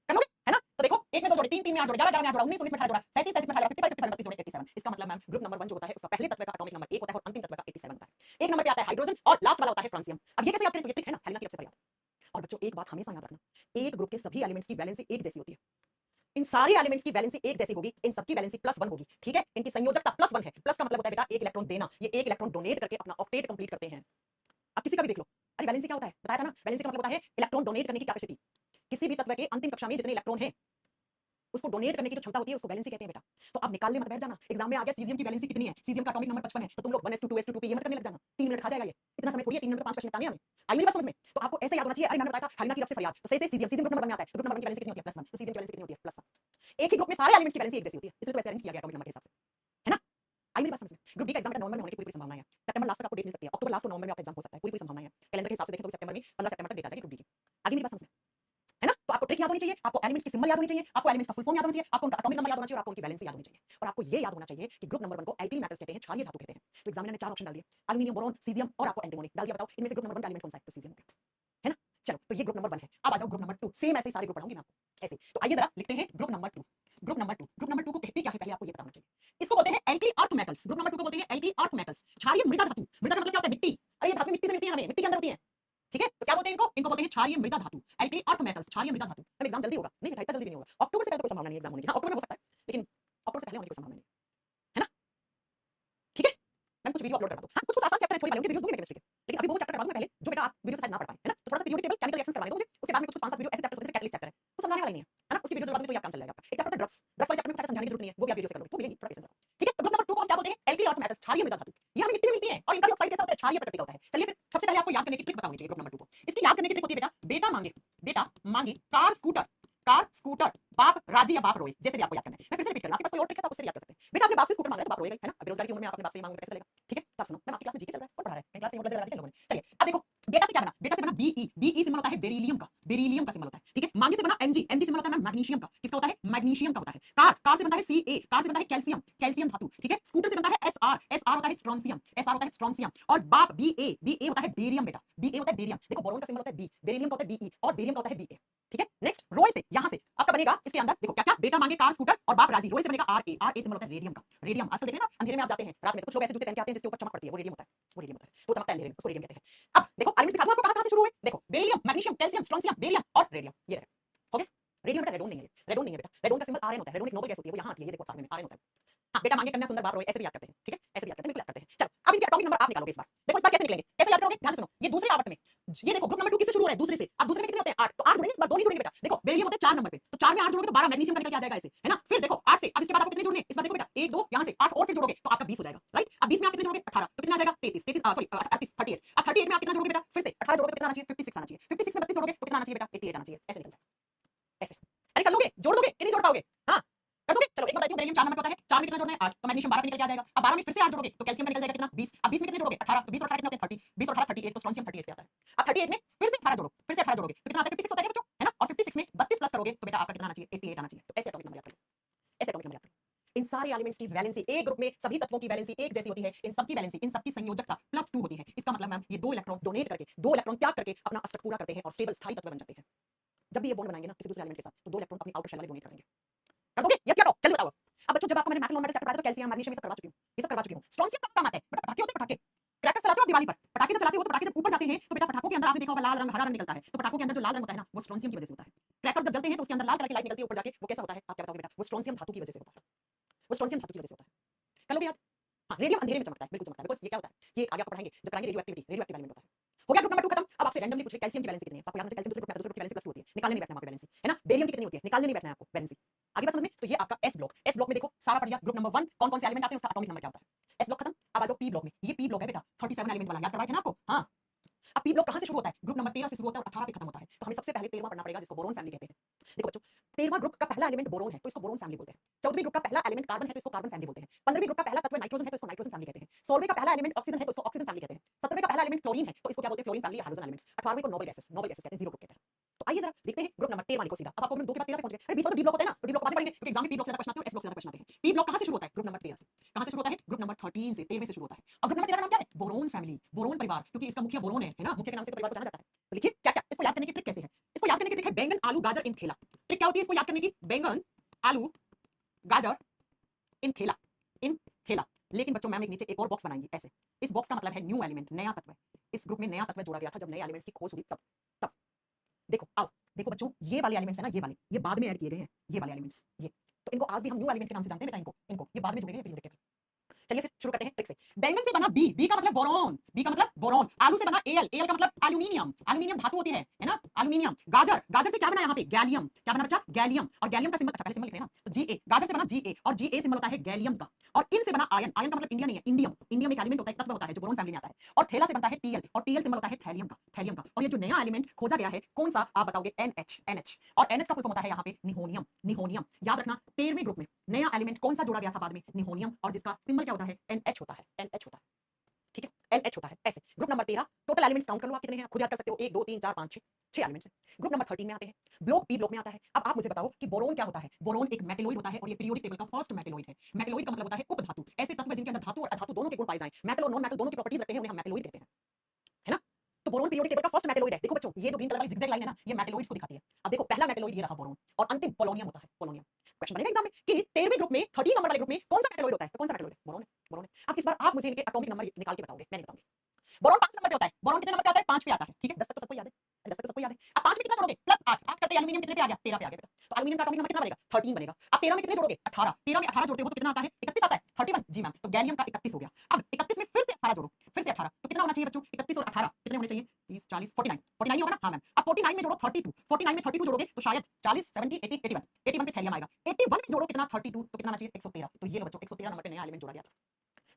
कर लोगे है ना। तो देखो 1 में 2 जोड़े, 3 3 में 8 जोड़े, 11 11 में 8 जोड़ा, 19 19 में 18 जोड़ा, 37 37 में 18 55 55 32 जोड़े 87। इसका मतलब मैम ग्रुप नंबर 1 जो होता है उसका पहले तत्व का एटॉमिक नंबर 1 होता है और अंतिम तत्व का 87 होता है। एक नंबर पे आता है हाइड्रोजन और लास्ट वाला होता है फ्रांसियम। अब ये कैसे याद करें, तो ये ट्रिक है ना हेलेना की सबसे याद। और बच्चों एक बात हमेशा याद रखना, एक ग्रुप के सभी एलिमेंट्स की वैलेंसी एक जैसी होती है। इन सारे एलिमेंट्स की वैलेंसी एक जैसी होगी, इन सबकी वैलेंसी +1 होगी, ठीक है। इनकी संयोजकता +1 है। प्लस का मतलब होता है बेटा एक इलेक्ट्रॉन देना, ये एक इलेक्ट्रॉन डोनेट करके अपना ऑक्टेट कंप्लीट करते हैं। अब किसी का भी देख लो, अरे वैलेंसी क्या होता है बताया था ना, वैलेंसी का मतलब होता है इलेक्ट्रॉन डोनेट करने की कैपेसिटी। किसी भी तत्व के अंतिम कक्षा में जितने इलेक्ट्रॉन हैं उसको डोनेट करने की जो क्षमता होती है उसको वैलेंसी कहते हैं बेटा। तो अब निकालने मत बैठ जाना, एग्जाम में आ गया सीजियम की वैलेंसी कितनी है, सीजियम का एटॉमिक नंबर 55 है, तो तुम लोग 1s2 2s2 2p ये मत करने लग जाना, 3 मिनट खा जाएगा ये, इतना समय थोड़ी है 3 मिनट में 5 क्वेश्चन निपटाने हमें। आई मेरी बात समझ में। तो आपको ऐसे याद होना चाहिए, अरे मैंने बताया था हालिना की तरफ से फरियाद, तो सही सीजियम ग्रुप नंबर 1 में आता है, तो ग्रुप नंबर 1 की वैलेंसी कितनी होती है +1, तो सीजियम की वैलेंसी कितनी होती है +1। एक ही ग्रुप में सारे एलिमेंट्स की वैलेंसी एक जैसी होती है, इसलिए तो वैसे अरेंज किया गया एटॉमिक नंबर के हिसाब से, है ना। आई मेरी बात समझ में। ग्रुप डी का एग्जाम का नवंबर में होने की पूरी संभावना है, सितंबर लास्ट तक आपको डेट मिल सकती है, अक्टूबर लास्ट को नवंबर में आपका एग्जाम हो सकता है, पूरी संभावना है। कैलेंडर के हिसाब से देखें तो सितंबर में 15 सितंबर तक डेट आ जाएगी ग्रुप डी की। आगे मेरी बात समझ में है ना। तो आपको ट्रिक याद होनी चाहिए, आपको एलिमेंट्स की सिंबल याद होनी चाहिए, आपको एलिमेंट्स का फुल फॉर्म याद होना चाहिए, आपको उनका एटॉमिक नंबर याद होना चाहिए और आपको उनकी वैलेंसी याद होनी चाहिए। और आपको ये याद होना चाहिए कि ग्रुप नंबर 1 को एल्किली मेटल्स कहते हैं, क्षारीय धातु कहते हैं। तो एग्जामिनर ने 4 ऑप्शन डाल दिए, एल्यूमिनियम बोरॉन सीजियम और आपको एंटीमोनी डाल दिया। बताओ इनमें से ग्रुप नंबर 1 का एलिमेंट कौन सा है, तो सीजियम है ना। चलो तो ये ग्रुप नंबर 1 है। अब आ जाओ ग्रुप नंबर 2, सेम ऐसे ही सारे ग्रुप पढ़ाऊंगी मैं आपको ऐसे। तो आइए जरा लिखते हैं group number 2। Group number 2, group number 2 को कहते क्या है पहले आपको ये पता होना चाहिए। इसको बोलते हैं alkali earth metals. Group number 2 को बोलते हैं एल्कली अर्थ मेटल्स, क्षारीय मृदा धातु। मृदा का मतलब क्या होता है मिट्टी, अरे ये धातु मिट्टी से मिलती है, हमें मिट्टी के अंदर होती है, ठीक है। तो क्या बोलते हैं इनको, इनको बोलते हैं क्षारीय मृदा धातु, एल्कली अर्थ मेटल्स, क्षारीय मृदा धातु। अब एग्जाम जल्दी होगा नहीं बेटा, इतना जल्दी नहीं होगा, अक्टूबर से पहले तो कोई संभावना नहीं है एग्जाम होने की। हां अक्टूबर में हो सकता है, लेकिन अक्टूबर से पहले होने की कोई संभावना नहीं है ना, ठीक है। मैं कुछ वीडियो अपलोड करवा दूं, हां कुछ आसान चैप्टर है, थोड़ी वाले उनके वीडियोस दूंगी मैं केमिस्ट्री के, लेकिन अभी वो चैप्टर करवा दूं मैं पहले जो बेटा आप वीडियो शायद ना पढ़ पाए, है ना। तो थोड़ा सा पीरियोडिक टेबल केमिकल रिएक्शंस करवा दो मुझे, उसके बाद में कुछ 5 7 वीडियो ऐसे चैप्टर्स होते हैं जैसे कैटलिस्ट चैप्टर है, वो समझाने वाला नहीं है ना। उसकी वीडियो जोड़ दूंगी तो ये काम चल जाएगा आपका। एक चैप्टर ड्रग्स, ड्रग्स वाले चैप्टर में कुछ समझाने की जरूरत नहीं है, वो भी आप वीडियो से कर लोगे, वो मिलेगी थोड़ा पेशेंस रखो, ठीक है। तो ग्रुप नंबर 2 को हम क्या बोलते हैं, एल्कली अर्थ मेटल्स, क्षारीय मृदा धातु। ये हमें मिट्टी में मिलती है और इनका भी ऑक्साइड कैसा होता है, क्षारीय प्रकृति का होता है। चलिए फिर सबसे पहले आपको याद करने की ट्रिक बताऊंगी ग्रुप नंबर 2 को। इसकी याद करने की ट्रिक होती है बेटा, बेटा मांगे, बेटा मांगे कार स्कूटर, कार स्कूटर, बाप राजी या बाप रोए, जैसे भी आपको याद करना है। मैं फिर से रिपीट कर रहा हूं, आपके पास कोई और ट्रिक है तो आप उससे याद कर सकते हैं। बेटा आपके बाप से स्कूटर मांग रहे हैं तो बाप रोएगा, है ना। बेरोजगारी की उम्र में आप अपने बाप से मांगोगे कैसे चलेगा, ठीक है। तो आप सुनो, मैं आपकी क्लास में जीके चल रहा है, कौन पढ़ा रहा है, क्लास में मतलब लगा दिया लोगों ने। चलिए अब देखो बेटा से क्या बना, बेटा से बना बीई, बीई सिंबल होता है बेरिलियम का, बेरिलियम का सिंबल होता है, ठीक है। मांगे से बना एमजी, एमजी सिंबल होता है मैग्नीशियम का, किसका होता है, मैग्नीशियम का होता है। कार, कार से बनता है सीए, कार से बनता है कैल्शियम, कैल्शियम धातु, ठीक है। स्कूटर से बनता है एसआर, एसआर होता है स्ट्रोंसियम, एसआर होता है स्ट्रोंसियम। और बाप बीए, बीए होता है बेरियम बेटा, बीए होता है बेरियम। देखो बोरोन का सिंबल होता है बी, बेरिलियम का होता है बीई और बेरियम का होता है बीए, ठीक है। नेक्स्ट रोए से, यहां से आपका बनेगा इसके अंदर देखो क्या क्या, बेटा मांगे कार स्कूटर और बाप राजी, रोए से बनेगा आरए, आरए सिंबल होता है रेडियम का, रेडियम। आजकल देख रहे हैं ना अंधेरे में आप जाते हैं रात में तो कुछ लोग ऐसे जूते पहन के आते हैं जिसके ऊपर चमक पड़ती है, वो रेडियम होता है, वो रेडियम होता है, वो चमकता है अंधेरे में, उसको रेडियम कहते हैं। अब देखो एलिमेंट्स दिखा दूं आपको कहां से शुरू हुए, देखो बेरिलियम, मैग्नीशियम, कैल्शियम, स्ट्रोंसियम, बेरियम और रेडियम, ये रहे हो गया। रेडियम बेटा रेडोन नहीं है, रेडोन नहीं है बेटा, रेडोन का सिंबल आरएन होता है, रेडोन एक नोबल गैस होती है, वो यहां आती है, ये देखो फार्मूले में आरएन होता है। हाँ बेटा मांगे कन्या सुंदर बाप रोए, ऐसे भी याद करते हैं, ठीक है, ऐसे भी याद करते हैं, बिल्कुल याद करते हैं। चलो अब इनके एटॉमिक नंबर आप निकालोगे इस बार, देखो इस बार कैसे निकलेंगे, कैसे याद करोगे, ध्यान से सुनो। ये दूसरे आवर्त में, ये देखो ग्रुप नंबर 2 किससे शुरू हो रहा है, दूसरे से। अब दूसरे में कितने होते हैं 8, तो 8 जुड़ेंगे इस बार, 2 नहीं जुड़ेंगे बेटा। देखो बेरिलियम होते हैं 4 नंबर पे, तो 4 में 8 जोड़ोगे तो 12 मैग्नीशियम का निकल के आ जाएगा ऐसे, है ना। फिर देखो 8 से अब इसके बाद आपको कितने जोड़ने हैं, इस बार देखो बेटा 1 2 यहां से 8 और फिर जोड़ोगे तो आपका 20 हो जाएगा, राइट। अब 20 में आप कितने जोड़ोगे 18, तो कितना आ जाएगा 33, 33 सॉरी 38 38। अब 38 में आप कितना जोड़ोगे बेटा, फिर से 18 जोड़ोगे तो कितना आना चाहिए 56 आना चाहिए, 56 में 32 जोड़ोगे तो कितना आना चाहिए बेटा 88 आना चाहिए, ऐसे निकलता है ऐसे। अरे कर लोगे, जोड़ दोगे कि नहीं जोड़ पाओगे, हां कर दोगे। चलो एक बताती हूं, बेरिलियम 4 नंबर पे होता है, 4 में कितना जोड़ना है 8, तो मैग्नीशियम 12 पे निकल के आ जाएगा। अब 12 में फिर से 8 जोड़ोगे तो कैल्शियम का निकल जाएगा कितना 20। अब 20 में कितने जोड़ोगे 18, तो 20 और 18 कितने होते हैं 30, 20 और 18 38, तो स्ट्रोंसियम 38 पे आता है। अब 38 में फिर से 18 जोड़ो, फिर से 18 जोड़ोगे तो कितना आता है 56 होता है बच्चों, है ना। और 56 में 32 प्लस करोगे तो बेटा आपका कितना आना चाहिए 88 आना चाहिए। तो ऐसे एटॉमिक नंबर याद करो, ऐसे एटॉमिक नंबर याद करो। इन सारे एलिमेंट्स की वैलेंसी एक ग्रुप में सभी तत्वों की वैलेंसी एक जैसी होती है, इन सबकी वैलेंसी, इन सबकी संयोजकता +2 होती है। इसका मतलब मैम ये 2 इलेक्ट्रॉन डोनेट करके, 2 इलेक्ट्रॉन त्याग करके अपना अष्टक पूरा करते हैं और स्टेबल स्थायी तत्व बन जाते हैं। जब भी ये बॉन्ड बनाएंगे ना किसी दूसरे एलिमेंट के साथ, तो 2 इलेक्ट्रॉन अपनी आउटर शेल वाले डोनेट करेंगे, कर दोगे यस या नो, जल्दी बताओ। अब बच्चों जब आपको मैंने मेटल नॉन मेटल चैप्टर पढ़ाया था तो कैल्शियम मैग्नीशियम ये सब करवा चुकी हूं, ये सब करवा चुकी हूं। स्ट्रोंसियम का काम आता है बेटा, पटाखे होते हैं, पटाखे क्रैकर चलाते हो दिवाली पर, पटाखे जब चलाते हो तो पटाखे जब ऊपर जाते हैं तो बेटा पटाखों के अंदर आपने देखा होगा लाल रंग हरा रंग निकलता है, तो पटाखों के अंदर जो लाल रंग होता है ना वो स्ट्रोंसियम की वजह से होता है। क्रैकर्स जब जलते हैं तो उसके अंदर लाल कलर की लाइट निकलती है ऊपर जाके, वो कैसा होता है आप क्या बताओगे बेटा, वो स्ट्रोंसियम धातु की वजह से होता है, वो स्ट्रोंसियम धातु की वजह से होता है। कर लोगे याद, हां रेडियम अंधेरे में चमकता है, बिल्कुल चमकता है, बिकॉज़ ये क्या होता है, ये आगे आपको पढ़ाएंगे जब कराएंगे radio activity, radio active element होता है। हो गया ग्रुप नंबर 2 खत्म। अब आपसे रैंडमली पूछ रहे कैल्शियम की वैलेंसी कितनी है, आपको याद होना चाहिए कैल्शियम दूसरे ग्रुप में, दूसरे ग्रुप की वैलेंसी +2 होती है, निकालने नहीं बैठना आपको वैलेंसी, है ना। बेरियम की कितनी होती है, निकालने नहीं बैठना है आपको वैलेंसी। आगे बात समझ में। तो ये आपका एस ब्लॉक, एस ब्लॉक में देखो सारा पढ़ लिया। ग्रुप नंबर 1 कौन कौन से एलिमेंट आते हैं उसका एटॉमिक नंबर क्या होता है, एस ब्लॉक खत्म। अब आ जाओ पी ब्लॉक में, ये पी ब्लॉक है बेटा 37 एलिमेंट वाला, याद करवाया थे ना आपको, हां। अब पी ब्लॉक कहां से शुरू होता है, ग्रुप नंबर 13 से शुरू होता है और 18 पे खत्म होता है, तो हमें सबसे पहले 13वां पढ़ना पड़ेगा जिसको बोरोन फैमिली कहते हैं। देखो बच्चों, 13वां ग्रुप का पहला एलिमेंट बोरोन है तो इसको बोरोन फैमिली बोलते हैं। 14वीं ग्रुप का पहला एलिमेंट कार्बन है तो इसको कार्बन फैमिली बोलते हैं। 15वीं ग्रुप का पहला तत्व नाइट्रोजन है तो इसको नाइट्रोजन फैमिली कहते हैं। 16वें का पहला एलिमेंट ऑक्सीजन है तो इसको ऑक्सीजन फैमिली कहते हैं। 17वें का पहला एलिमेंट फ्लोरीन है तो इसको क्या बोलते हैं, फ्लोरीन फैमिली या हाइड्रोजन एलिमेंट्स। 18वें को नोबल गैसेस कहते हैं, जीरो ग्रुप कहते हैं। तो आइए जरा देखते हैं ग्रुप नंबर 13 वाले को सीधा। अब आपको हम 2 के बाद 13 पे पहुंच गए। अरे बीच में तो डी ब्लॉक होता है ना, तो डी ब्लॉक बाद में पढ़ेंगे क्योंकि एग्जाम में पी ब्लॉक से ज्यादा क्वेश्चन आते हैं और एस ब्लॉक से ज्यादा क्वेश्चन आते हैं। पी ब्लॉक कहां से शुरू होता है, ग्रुप नंबर 13 से। कहां से शुरू होता है, ग्रुप नंबर 13 से, 13वें से शुरू होता है। और ग्रुप नंबर 13 का नाम क्या है, बोरोन फैमिली, बोरोन परिवार, क्योंकि इसका मुखिया बोरोन है ना, मुखिया के नाम से परिवार को जाना जाता है। तो लिखिए क्या क्या, इसको याद करने की ट्रिक कैसे है। इसको याद करने की ट्रिक है बैंगन आलू गाजर इन थैला। ट्रिक क्या होती है इसको याद करने की, बैंगन आलू गाजर इन थैला, इन थैला। लेकिन बच्चों मैम एक नीचे एक और बॉक्स बनाएंगे ऐसे। इस बॉक्स का मतलब है न्यू एलिमेंट, नया तत्व। इस ग्रुप में नया तत्व जोड़ा गया था जब नए एलिमेंट्स की खोज हुई तब देखो आओ देखो बच्चों, ये वाले एलिमेंट्स है ना, ये बाद में ऐड किए गए हैं, ये वाले एलिमेंट्स ये, तो इनको आज भी हम न्यू एलिमेंट के नाम से जानते हैं बेटा। इनको ये बाद में जुड़े हैं पीरियोडिक टेबल। चलिए फिर शुरू करते हैं ट्रिक से। बैंगन से बना बी, बी का मतलब बोरोन, बी का मतलब बोरोन। आलू से बना एल, एल का मतलब एल्यूमिनियम, एल्यूमिनियम धातु होती है ना, एल्यूमिनियम। गाजर, गाजर से क्या बना यहाँ पे, गैलियम। क्या बना बच्चा, गैलियम। और गैलियम का सिंबल, अच्छा पहले सिंबल लिखते हैं ना, तो Ga, गाजर से बना Ga और Ga सिंबल होता है गैलियम का। और इन से बना आयन, आयन का मतलब इंडिया नहीं है, इंडियम। इंडियम एक एलिमेंट होता है, तत्व होता है जो बोरोन फैमिली में आता है। और थैला से बनता है Tl और Tl सिंबल होता है थैलियम का, थैलियम का। और ये जो नया एलिमेंट खोजा गया है कौन सा, आप बताओगे, NH, NH। और NH का फुल फॉर्म होता है यहाँ पे निहोनियम, निहोनियम। याद रखना 13वें ग्रुप में नया एलिमेंट कौन सा जोड़ा गया था बाद में, निहोनियम, और जिसका सिंबल क्या होता है, NH होता है, NH होता है, ठीक है, NH होता है ऐसे। Group number 13 total elements count कर लो आप कितने हैं, खुद याद कर सकते हो, 1 2 3 4 5 6, 6 एलिमेंट्स हैं। ग्रुप नंबर 13 में आते हैं, ब्लॉक पी ब्लॉक में आता है। अब आप मुझे बताओ कि बोरोन क्या होता है। बोरोन एक मेटलोइड होता है और ये पीरियोडिक टेबल का फर्स्ट मेटलोइड है। मेटलोइड का मतलब होता है उपधातु, ऐसे तत्व जिनके अंदर धातु और अधातु दोनों के गुण पाए जाएं, मेटल और नॉन मेटल दोनों की प्रॉपर्टीज रखते हैं, उन्हें हम मेटलोइड कहते हैं, है ना। तो बोरोन पीरियोडिक टेबल का फर्स्ट मेटलोइड है। देखो बच्चों, ये जो ग्रीन कलर वाली जिगजैग लाइन है ना, ये मेटलोइड्स को दिखाती है। अब देखो पहला मेटलोइड ये रहा बोरोन, और अंतिम पोलोनियम होता है, पोलोनियम। क्वेश्चन बनेगा एग्जाम में कि 13वें ग्रुप में 13 नंबर वाले ग्रुप में कौन सा मेटलोइड होता है, तो कौन सा मेटलोइड है, बोरोन है, बोरोन है। अब इस बार आप मुझे इनके एटॉमिक नंबर निकाल के बताओगे, मैं नहीं बताऊंगी। बोरोन 5 नंबर पे होता है, बोरोन कितने नंबर पे आता है, 5 पे आता है, ठीक है। 10 तक तो सबको याद है, 10 तक तो सबको याद है। अब 5 में कितना जोड़ोगे, प्लस 8, 8 करते एल्यूमिनियम कितने पे आ गया, 13 पे आ गया बेटा। तो एल्यूमिनियम का एटॉमिक नंबर कितना बनेगा, 13 बनेगा। अब 13 में कितने जोड़ोगे, 18, 13 में 18 जोड़ते हो तो कितना आता है, 31 आता है, 31, जी मैम। तो गैलियम का 31 हो गया। अब 31 में फिर से 18 जोड़ो, फिर से 18, तो कितना होना चाहिए बच्चों, 31 और 18 कितने होने चाहिए, 30 40 49, 49 ही होगा ना, हाँ मैम। अब 49 में जोड़ो 32, 49 में 32 जोड़ोगे तो शायद 40 70 80 81, 81 पे थैलियम आएगा। 81 में जोड़ो कितना, 32, तो कितना आना चाहिए, 113। तो ये लो बच्चों, 113 नंबर पे नया एलिमेंट जोड़ा गया था,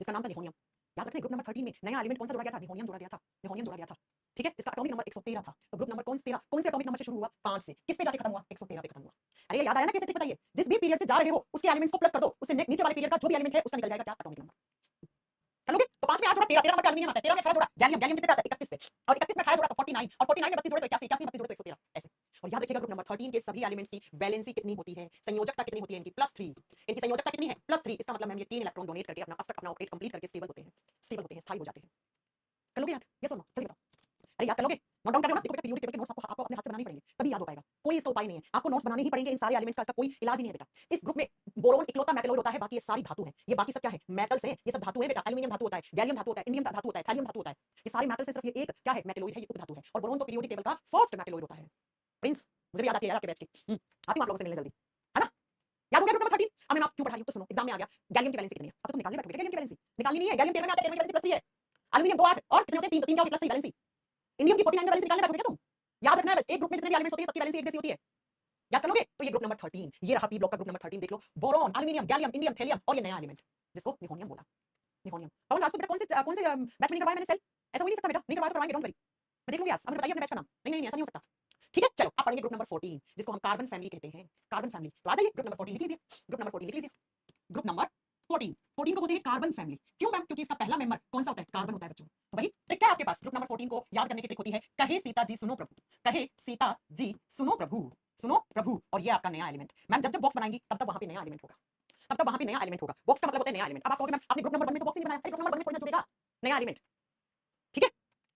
जिसका नाम था निहोनियम। याद रखना ग्रुप नंबर 13 में नया एलिमेंट कौन सा जोड़ा गया था, निहोनियम जोड़ा गया था, निहोनियम जोड़ा गया था, ठीक है। इसका एटॉमिक नंबर 113 था। तो ग्रुप नंबर कौन से एटॉमिक नंबर से शुरू हुआ, 5 से, किस पे जाके खत्म हुआ, 113 पे खत्म हुआ। अरे याद आया ना, कैसे ट्रिक बताइए, जिस भी पीरियड से जा रहे हो उसके एलिमेंट्स को प्लस कर दो, उससे नीचे वाले पीरियड का जो भी एलिमेंट है उसका निकल जाएगा क्या, एटॉमिक नंबर। चलोगे, तो 5 में 8 जोड़ा 13, 13 नंबर पे एल्यूमिनियम आता है, 13 में 18 जोड़ा गैलियम, गैलियम कितने पे आता है, 31 पे, और 31 में 18 जोड़ा तो 49, और 49 में 32 जोड़े तो 81, 81 में 32 जोड़े तो 113 ऐसे। और याद रखिएगा ग्रुप नंबर 13 के सभी एलिमेंट्स की वैलेंसी कितनी होती है, संयोजकता कितनी होती है इनकी, +3। इनकी संयोजकता कितनी है, +3। इसका मतलब मैम ये 3 इलेक्ट्रॉन डोनेट करके अपना अस्टक, अपना ऑक्टेट कंप्लीट करके स्टेबल होते हैं, स्थायी हो जाते हैं। कर लोगे याद, यस और नो, चलिए बताओ। अरे याद कर लोगे, नोट डाउन कर लो ना। देखो बेटा पीरियोडिक टेबल के नोट्स आपको अपने हाथ से बनाने पड़ेंगे, तभी याद हो पाएगा। कोई इसका उपाय नहीं है, आपको नोट्स बनाने ही पड़ेंगे इन सारे एलिमेंट्स का, इसका कोई इलाज ही नहीं है बेटा। इस ग्रुप में बोरोन इकलौता मेटलोइड होता है, बाकी ये सारी धातु है, ये बाकी सब क्या है, मेटल्स हैं, ये सब धातु है बेटा। एल्यूमिनियम धातु होता है, गैलियम धातु होता है, इंडियम धातु होता है, थैलियम धातु होता है, ये सारे मेटल्स से सिर्फ ये एक क्या है, मेटलोइड है, ये उपधातु है। और बोरोन तो पीरियोडिक टेबल का फर्स्ट मेटलोइड होता है। प्रिंस मुझे भी याद आती है यार आपके बैच की, आती हूं आप लोगों से मिलने जल्दी, है ना। याद हो गया ग्रुप नंबर 13। अब मैं आप क्यों पढ़ा रही हूं तो सुनो, एग्जाम में आ गया गैलियम की वैलेंसी कितनी है, अब तो तुम निकालने बैठोगे गैलियम की वैलेंसी, निकालनी नहीं है, गैलियम 13 में आता है, 13 में वैलेंसी +3 है। एल्यूमिनियम 2 8 और कितने होते हैं, 3, तो 3 क्या होगी, +3 वैलेंसी। इंडियम की 49 में वैलेंसी निकालने बैठोगे क्या तुम, याद रखना है बस, एक ग्रुप में जितने भी एलिमेंट्स होते हैं सबकी वैलेंसी एक जैसी होती है, याद कर लोगे। तो ये ग्रुप नंबर 13, ये रहा पी ब्लॉक का ग्रुप नंबर 13, देख लो, boron, aluminium, gallium, indium, thallium, और ये नया एलिमेंट जिसको निहोनियम बोला, निहोनियम। पवन राजपूत बेटा कौन से बैच में नहीं करवाया मैंने सेल, ऐसा हो नहीं सकता बेटा, नहीं करवाया तो करवाएंगे, डोंट वरी, मैं देख लूंगी आज। अब मुझे बताइए अपने बैच का नाम, नहीं ऐसा नहीं हो सकता, ठीक है। चलो अब पढ़ेंगे ग्रुप नंबर 14 जिसको हम कार्बन फैमिली कहते हैं, कार्बन फैमिली। तो आ जाइए ग्रुप नंबर 14 लिख लीजिए, ग्रुप नंबर 14 लिख लीजिए, ग्रुप नंबर 14, 14 को बोलते हैं कार्बन फैमिली। क्यों मैम, क्योंकि इसका पहला मेंबर कौन सा होता है, कार्बन होता है बच्चों। तो वही ट्रिक है आपके पास, ग्रुप नंबर 14 को याद करने की ट्रिक होती है, कहे सीता जी सुनो प्रभु, कहे सीता जी सुनो प्रभु, सुनो प्रभु। और ये आपका नया एलिमेंट, मैम जब जब बॉक्स बनाएंगी तब तब वहां पे नया एलिमेंट होगा, तब तब वहां पे नया एलिमेंट होगा। बॉक्स का मतलब होता है नया एलिमेंट। अब आप कहोगे मैम आपने ग्रुप नंबर 1 में तो बॉक्स ही नहीं बनाया, ग्रुप नंबर 1 में थोड़ी ना जुड़ेगा नया एलिमेंट, ठीक है।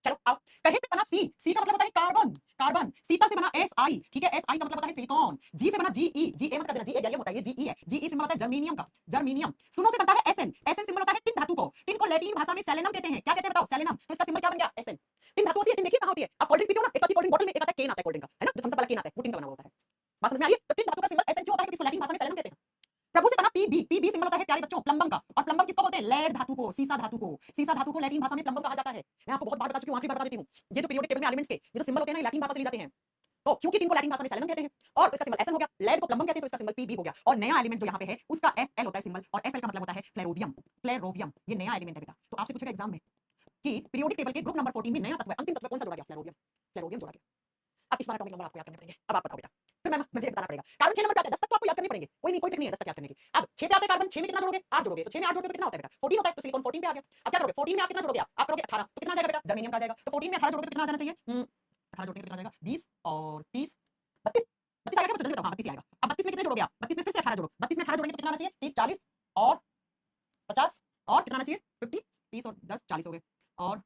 चलो आओ, कहे से बना सी, सी का मतलब होता है कार्बन, कार्बन। सीता से बना Si, ठीक है, Si का मतलब होता है सिलिकॉन। जी से बना Ge, Ga मत कर देना, Ga गैलियम होता है, ये Ge है, Ge सिंबल होता है जर्मेनियम का, जर्मेनियम। सुनो से बनता है Sn, Sn सिंबल होता है टिन धातु को, टिन को लैटिन भाषा में सेलेनम कहते हैं। क्या कहते हैं बताओ, सेलेनम। तो इसका सिंबल क्या बन गया, Sn। टिन धातु होती है, टिन देखिए कहां होती है, आप कोल्ड ड्रिंक पीते हो ना, एक आती कोल्ड ड्रिंक बॉटल में, एक आता है केन आता है कोल्ड ड्रिंक का, है ना, जो थम्स अप वाला केन आता है, वो टिन का बना हुआ होता है। बात समझ में आ रही है। तो टिन धातु का सिंबल Sn क्यों होता है, क्योंकि इसको लैटिन भाषा में सेलेनम कहते हैं। प्रभु से बना पीबी, पीबी सिंबल होता है प्यारे बच्चों प्लम्बम का, और प्लम्बम किसको बोलते हैं, लेड धातु को, सीसा धातु को, सीसा धातु को लैटिन भाषा में प्लम्बम कहा जाता है। मैं आपको बहुत बार बता चुकी हूं, आखिरी बार बता देती हूं, ये जो पीरियोडिक टेबल में एलिमेंट्स के ये जो सिंबल होते हैं ना, लैटिन भाषा से लिए जाते हैं। तो क्योंकि टिन को लैटिन भाषा में सेलेनम कहते हैं और इसका सिंबल एसएन हो गया, लेड को प्लम्बम कहते हैं तो इसका सिंबल पीबी हो गया। और नया एलिमेंट जो यहाँ पे है उसका एफएल होता है सिंबल, और एफएल का मतलब होता है फ्लेरोवियम, फ्लेरोवियम। ये नया एलिमेंट है बेटा। तो आपसे पूछेगा एग्जाम में कि पीरियोडिक टेबल के ग्रुप नंबर 14 में नया तत्व है, अंतिम तत्व कौन सा जोड़ा गया? फ्लेरोबियम। फ्लेरोबियम जोड़ा गया। अब इस बार एटॉमिक नंबर आपको याद करने पड़ेंगे। अब आप बताओ बेटा, फिर मैं मुझे बताना पड़ेगा। कार्बन 6 नंबर पे आता है, 10 तक तो आपको याद करने पड़ेंगे। कोई नहीं, कोई ट्रिक नहीं है 10 तक याद करने की। अब 6 पे आते हैं कार्बन, 6 में कितना जोड़ोगे? 8 जोड़ोगे। तो 6 में 8 जोड़ोगे तो कितना होता है बेटा? 14 होता है। तो सिलिकॉन 14 पे आ गया। अब क्या करोगे? 14 में आप कितना जोड़ोगे? आप करोगे 18, तो कितना आ जाएगा बेटा? जर्मेनियम का आ जाएगा। तो 14 में 18 जोड़ोगे तो कितना आ जाना चाहिए? 18 जोड़ोगे तो कितना आ जाएगा? 20 और 30 32 32 आएगा। जल्दी बताओ। हाँ 32 आएगा। अब 32 में कितने जोड़ोगे आप? 32 में फिर से 18 जोड़ो। 32 में 18 जोड़ेंगे तो कितना आना चाहिए? 30 40 और 50 और कितना आना चाहिए? 50 30 और 10 40 हो गए और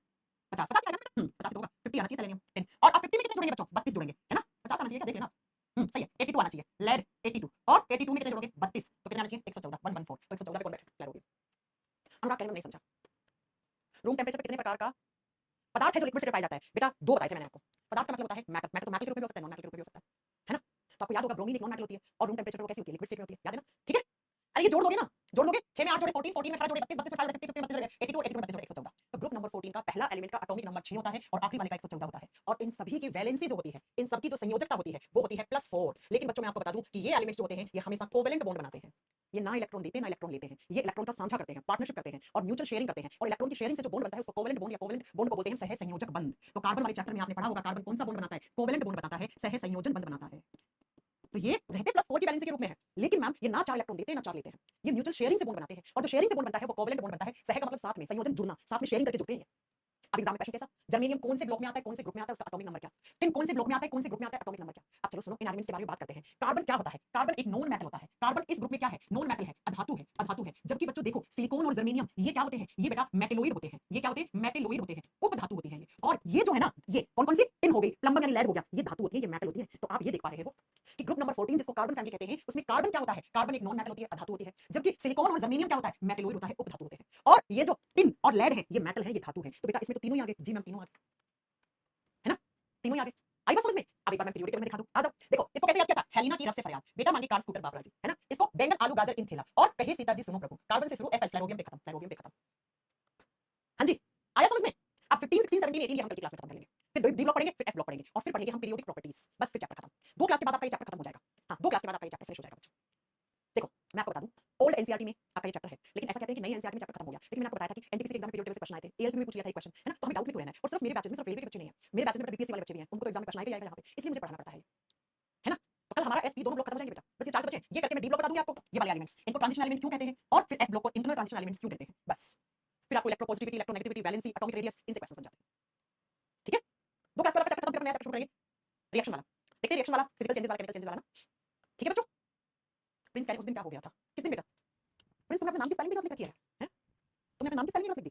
50 50 आएगा बेटा। 50 होगा। 50 आना चाहिए सेलेनियम 10। और अब 50 में कितने जोड़ेंगे बच्चों? 32 जोड़ेंगे, है ना? 50 आना चाहिए क्या? देख लेना। सही है। 82 आना चाहिए। लेड 82 और 82 में कितने जोड़ोगे? 32 तो कितना आना चाहिए? 114 114। तो 114 पे कौन बैठा? क्लियर हो गया। अनुराग कहने में नहीं समझा। रूम टेंपरेचर पे कितने प्रकार का पदार्थ है जो लिक्विड स्टेट में पाया जाता है? बेटा दो बताए थे मैंने आपको। पदार्थ का मतलब होता है मैटर। मैटर तो मैटर के रूप में भी हो सकता है, नॉन मैटर के रूप में भी हो सकता है ना? तो आपको याद होगा ब्रोमीन एक नॉन मैटर होती है और रूम टेंपरेचर पर वो कैसी होती है? लिक्विड स्टेट में होती है। याद है ना? ठीक है। अरे ये जोड़ दोगे ना, जोड़ दोगे 6 में 8 जोड़े 14 14 में 18 जोड़े 32 32 में 18 जोड़े 50 50 में 82 82 में 32 जोड़े 114। तो ग्रुप नंबर 14 का पहला एलिमेंट का एटॉमिक नंबर 6 होता है और आखिरी वाले का 114 होता है। और इन सभी की वैलेंसी जो होती है, इन सब की जो संयोजकता होती है वो होती है +4। लेकिन बच्चों मैं आपको बता दूं कि ये एलिमेंट्स जो होते हैं ये हमेशा कोवेलेंट बॉन्ड बनाते हैं। ये ना इलेक्ट्रॉन देते हैं ना इलेक्ट्रॉन लेते हैं। ये इलेक्ट्रॉन का साझा करते हैं, पार्टनरशिप करते हैं और म्यूचुअल शेयरिंग करते हैं। और इलेक्ट्रॉन की शेयरिंग से जो बॉन्ड बनता है उसको कोवेलेंट बॉन्ड या कोवेलेंट बॉन्ड को बोलते हैं सह संयोजक बंध। तो कार्बन वाले चैप्टर में आपने पढ़ा होगा कार्बन कौन सा बॉन्ड बनाता है? कोवेलेंट बॉन्ड बनाता है, सह संयोजन बंध बनाता है। तो ये रहते +4 की वैलेंसी के रूप में है। लेकिन मैम ये ना 4 इलेक्ट्रॉन देते हैं ना 4 लेते हैं। ये म्यूचुअल शेयरिंग से बॉन्ड बनाते हैं और जो शेयरिंग से बॉन्ड बनता है वो कोवेलेंट बॉन्ड बनता है। सह का मतलब साथ में, संयोजन जुड़ना, साथ में शेयरिंग करके जुड़ते हैं। अब एग्जाम में क्वेश्चन कैसा? जर्मेनियम कौन से ब्लॉक में आता है, कौन से ग्रुप में आता है, उसका एटॉमिक नंबर क्या? टिन कौन से ब्लॉक में आता है, कौन से ग्रुप में आता है, एटॉमिक नंबर क्या? अब चलो सुनो इन एलिमेंट्स के बारे में बात करते हैं। कार्बन क्या होता है? कार्बन एक नॉन मेटल होता है। कार्बन इस ग्रुप में क्या है? नॉन मेटल है, अधातु है, अधातु है। जबकि बच्चों देखो सिलिकॉन और जर्मेनियम ये क्या होते हैं? ये बेटा मेटेलोइड होते हैं। ये क्या होते हैं? मेटेलोइड होते हैं, उपधातु होते हैं ये। और ये जो है ना, ये कौन कौन सी? टिन हो गई, प्लम्बर यानी लेड हो गया, ये धातु होती है, ये मेटल होती है। तो आप ये देख पा रहे हो कि ग्रुप नंबर 14 जिसको कार्बन फैमिली कहते हैं उसमें कार्बन क्या होता है? कार्बन एक नॉन मेटल होती है, अधातु होती है। जबकि सिलिकॉन और जर्मेनियम क्या होता है? मेटेलोइड होता है, उपधातु होते हैं। और ये जो टिन और लेड है ये मेटल है, ये धातु है। तो बेटा इसमें तो तीनों ही आ गए। जी मैम तीनों आ गए, है ना? तीनों ही आ गए। आई बात समझ में? अब एक बार मैं पीरियोडिक टेबल में दिखा दूं। आ जाओ देखो इसको कैसे याद किया था? हेलिना की रफ से फरियाद, बेटा मांगे कार स्कूटर बाबरा जी, है ना? इसको बैंगन आलू गाजर इन थेला और कहे सीता जी सुनो प्रभु। कार्बन से शुरू, एफ फ्लोरोबियम पे खत्म, फ्लोरोबियम पे खत्म। हाँ जी, आया समझ में? अब 15 16 17 18 ये हम कल की क्लास में खत्म कर लेंगे। फिर डी ब्लॉक पढ़ेंगे, फिर एफ ब्लॉक पढ़ेंगे और फिर पढ़ेंगे हम पीरियोडिक प्रॉपर्टीज। बस फिर चैप्टर खत्म। दो क्लास के बाद आपका ये चैप्टर खत्म हो जाएगा। हाँ, दो क्लास के बाद आपका ये चैप्टर फिनिश हो जाएगा बच्चों। देखो मैं आपको बता दूं ओल्ड एनसीईआरटी में आपका ये चैप्टर है, लेकिन ऐसा कहते हैं कि नई एनसीईआरटी में चैप्टर खत्म हो गया। लेकिन मैंने आपको बताया था कि एनटीपीसी के एग्जाम में पीरियोडिक टेबल से क्वेश्चन आए थे, एएलपी में पूछ लिया था एक क्वेश्चन, है ना? तो हमें डाउट में क्यों रहना है? और सिर्फ मेरे बैचेस में, सिर्फ रेलवे के बच्चे नहीं है, मेरे बैचेस में बीपीएससी वाले बच्चे भी हैं, उनको तो एग्जाम में क्वेश्चन आएगा ही आएगा यहाँ पे, इसलिए मुझे पढ़ाना पड़ता है ना? तो कल हमारा एसपी दोनों ब्लॉक खत्म हो जाएंगे बेटा, बस ये 4 बचे। ये करके मैं डी ब्लॉक बता दूंगी आपको, ये वाले एलिमेंट्स इनको ट्रांजिशन एलिमेंट क्यों कहते हैं और फिर एफ ब्लॉक को इंटरनल ट्रांजिशन एलिमेंट्स क्यों कहते हैं। बस फिर आपको electropositivity, electronegativity, valency, atomic radius इनसे क्वेश्चन बन जाते हैं। ठीक है? दो क्लास वाला चैप्टर खत्म, फिर नया चैप्टर शुरू करेंगे रिएक्शन वाला। देखते हैं रिएक्शन वाला, फिजिकल चेंजेस वाला, केमिकल चेंजेस वाला ना। ठीक है बच्चों? प्रिंस कह रहे उस दिन क्या हो गया था? किस दिन बेटा? प्रिंस तुमने अपना नाम की स्पेलिंग भी गलत लिख रखी है, हैं? तुमने अपना नाम की स्पेलिंग गलत लिख दी।